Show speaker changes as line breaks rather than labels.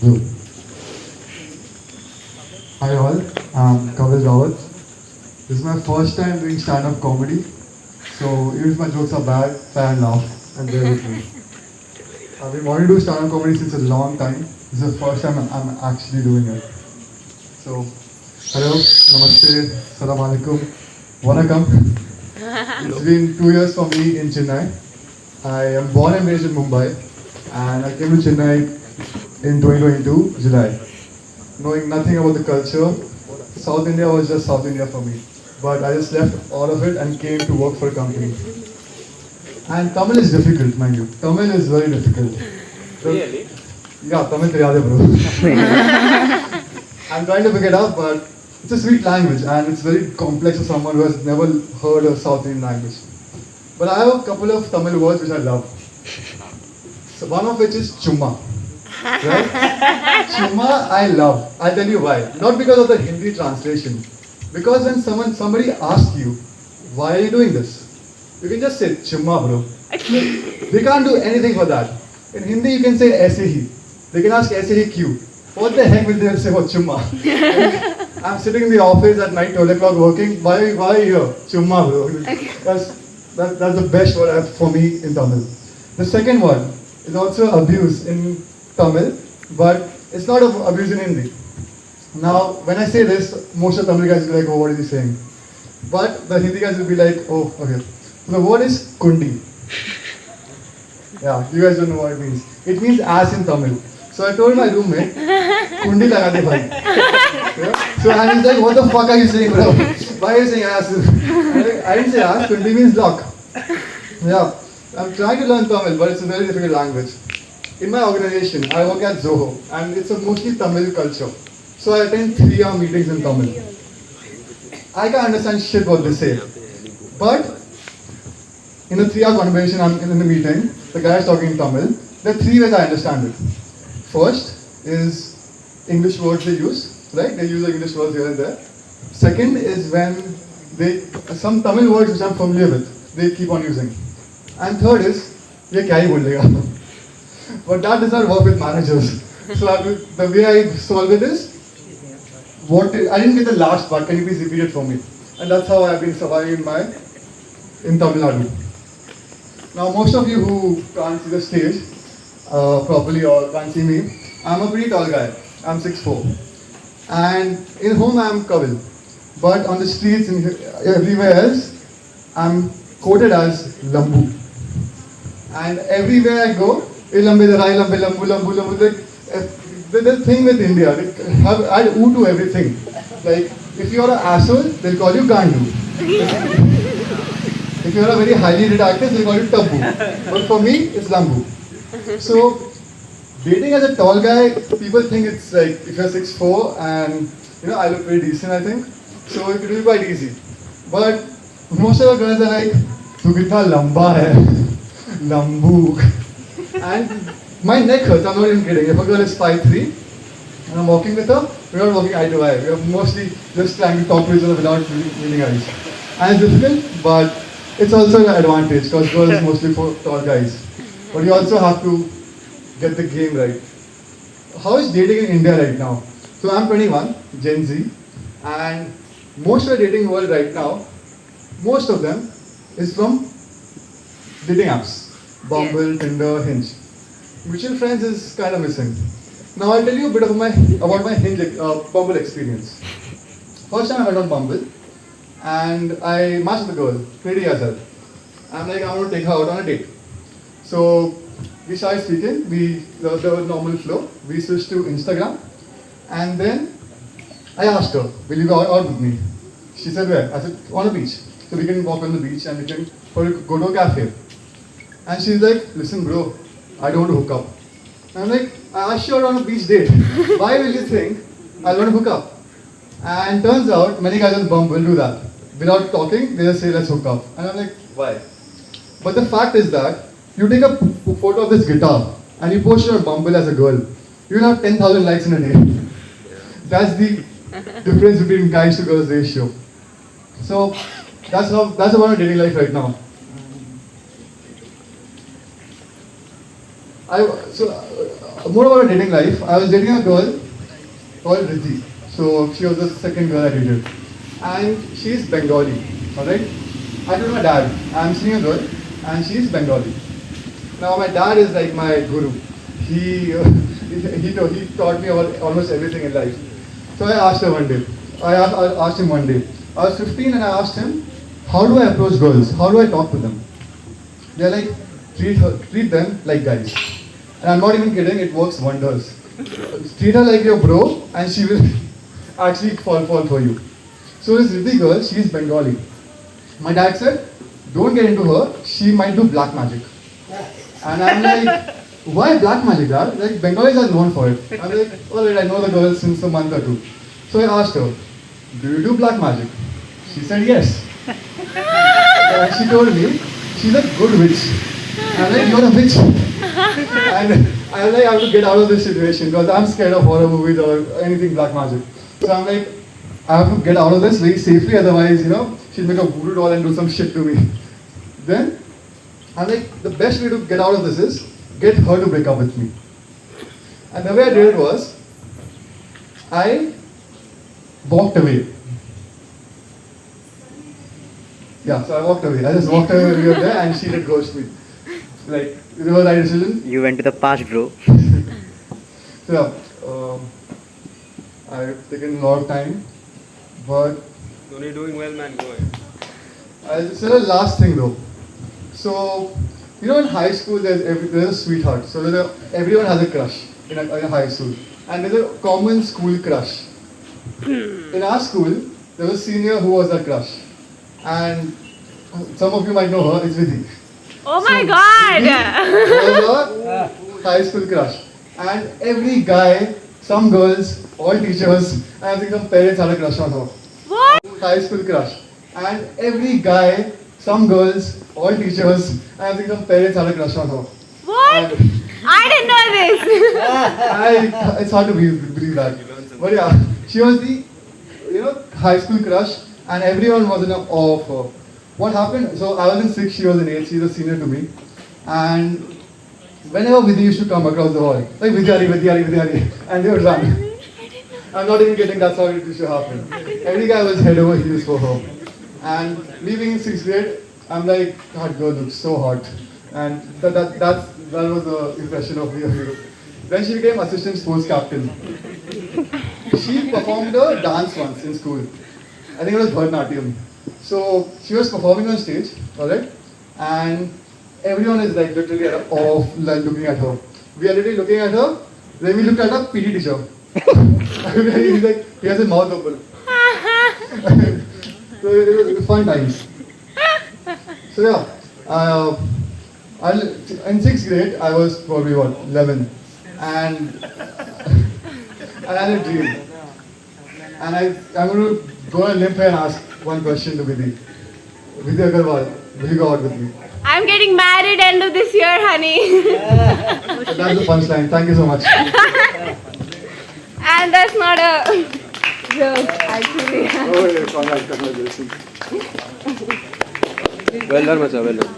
Hello. Hi all, I'm Kavil Rawat. This is my first time doing stand-up comedy, so even if my jokes are bad, try and laugh and bear with me. I've been wanting to do stand-up comedy since a long time. This is the first time I'm actually doing it. So, hello, namaste, salam alaikum, wanakam. It's been 2 years for me in Chennai. I am born and raised in Mumbai, and I came to Chennai in 2022 July. Knowing nothing about the culture, South India was just South India for me. But I just left all of it and came to work for a company. And Tamil is difficult, mind you. Tamil is very difficult.
Really?
Yeah, Tamil theriyade bro. I'm trying to pick it up, but it's a sweet language and it's very complex for someone who has never heard a South Indian language. But I have a couple of Tamil words which I love. So one of which is chumma. Right? Chumma I love. I'll tell you why. Not because of the Hindi translation. Because when somebody asks you, why are you doing this? You can just say chumma bro. They can't do anything for that. In Hindi you can say aise hi. They can ask aise hi kyun. What the heck will they say for chumma? I'm sitting in the office at night 12 o'clock working. Why are you here? Chumma bro. That's the best word I have for me in Tamil. The second one is also abuse in Tamil, but it's not abuse in Hindi. Now, when I say this, most of Tamil guys will be like, oh, what is he saying? But the Hindi guys will be like, oh, okay. So the word is kundi. Yeah, you guys don't know what it means. It means ass in Tamil. So I told my roommate, kundi laga de bhai. Yeah? So and he's like, what the fuck are you saying, bro? Why are you saying ass? I didn't say ass, kundi means lock. Yeah, I'm trying to learn Tamil, but it's a very difficult language. In my organization, I work at Zoho, and it's a mostly Tamil culture. So I attend 3-hour meetings in Tamil. I can understand shit what they say. But in a 3-hour conversation, I'm in the meeting, the guy is talking in Tamil. There are 3 ways I understand it. First is English words they use, right? They use English words here and there. Second is when some Tamil words which I'm familiar with, they keep on using. And third is, ye kya hi bolega? But that does not work with managers. So the way I solve it is, I didn't get the last part, can you please repeat it for me? And that's how I've been surviving in Tamil Nadu. Now most of you who can't see the stage properly or can't see me, I'm a pretty tall guy. I'm 6'4". And in home I'm Kavil. But on the streets and everywhere else, I'm quoted as Lambu. And everywhere I go, lambe darai, lambe lambu, lambu, lambu. The thing with India, they add oo to everything. Like, if you're an asshole, they'll call you Gandu. If you're a very highly rated artist, they'll call you Tabbu. But for me, it's Lambu. So, dating as a tall guy, people think it's like, if you're 6'4", and I look pretty decent, I think. So, it will be quite easy. But most of the girls are like, tu kitna lamba hai. Lambu. And my neck hurts, I'm not even kidding. If a girl is 5'3", and I'm walking with her, we're not walking eye to eye. We're mostly just trying to talk to each other without meeting eyes. And it's difficult, but it's also an advantage because girls is mostly for tall guys. But you also have to get the game right. How is dating in India right now? So I'm 21, Gen Z, and most of the dating world right now, most of them is from dating apps. Bumble, Tinder, Hinge. Mutual friends is kind of missing. Now I'll tell you a bit about my Bumble experience. First time I went on Bumble, and I matched with a girl, pretty as hell. I'm like, I want to take her out on a date. So we started speaking, the normal flow. We switched to Instagram, and then I asked her, will you go out with me? She said, where? I said, on a beach. So we can walk on the beach and we can go to a cafe. And she's like, listen bro, I don't want to hook up. And I'm like, I asked you out on a beach date. Why will you think I want to hook up? And turns out, many guys on Bumble do that. Without talking, they just say, let's hook up. And I'm like, why? But the fact is that, you take a photo of this guitar, and you post it on Bumble as a girl, you'll have 10,000 likes in a day. That's the difference between guys to girls ratio. So, that's about dating life right now. more about dating life. I was dating a girl called Riddhi. So she was the second girl I dated. And she's Bengali. Alright? I told my dad, I'm seeing a girl and she's Bengali. Now my dad is like my guru. He taught me about almost everything in life. So I asked her one day. I asked him one day. I was 15 and I asked him, how do I approach girls? How do I talk to them? They're like, treat them like guys. And I'm not even kidding, it works wonders. Treat her like your bro and she will actually fall for you. So this Riddhi girl, she's Bengali. My dad said, don't get into her, she might do black magic. And I'm like, why black magic, Dad? Like, Bengalis are known for it. I'm like, alright, I know the girl since a month or two. So I asked her, do you do black magic? She said yes. And she told me, she's a good witch. I'm like, you're a witch. And I'm like, I have to get out of this situation because I'm scared of horror movies or anything black magic. So I'm like, I have to get out of this very safely, otherwise, she'll make a voodoo doll and do some shit to me. Then, I'm like, the best way to get out of this is get her to break up with me. And the way I did it was, I walked away. Yeah, so I walked away. I just walked away there and she did ghost me. Like, it was the right decision.
You went to the past, bro.
So yeah, I've taken a lot of time, but
You're doing well, man. Go ahead.
I'll say the last thing though. So, in high school there's a sweetheart. So everyone has a crush in a high school. And there's a common school crush. In our school, there was a senior who was a crush. And some of you might know her, it's Vidhi.
Oh my god!
Vidhi was a high school crush. And every guy, some girls, all teachers, and I think some parents had a crush on her.
What?
High school crush. And every guy, some girls, all teachers, and I think some parents had a crush on her.
What?
And
I didn't know this!
it's hard to believe that. But yeah, she was the, high school crush, and everyone was in awe of her. What happened? So I was in 6th, she was in 8th, she's a senior to me. And whenever Vidhi used to come across the hall, like Vidyari, and they would run. I'm not even kidding, that's how it used to happen. Every guy was head over heels for her. And me being in 6th grade, I'm like, that girl looks so hot. And that was the impression of me. Then she became assistant sports captain. She performed a dance once in school. I think it was Bharatanatyam. So she was performing on stage, alright? And everyone is like literally at awe of looking at her. We are literally looking at her. Then we looked at her PT teacher. He's like, he has his mouth open. So it was fun times. So yeah, in 6th grade, I was probably 11, and I had a dream. And I'm going to go on a limb here and ask one question to Vidhi. Vidhi Agarwal, will you go out with me?
I'm getting married end of this year, honey.
So that's the punchline. Thank you so much.
And that's not a joke, actually.
Oh, yeah, congratulations.
Well done, Macha. Well done.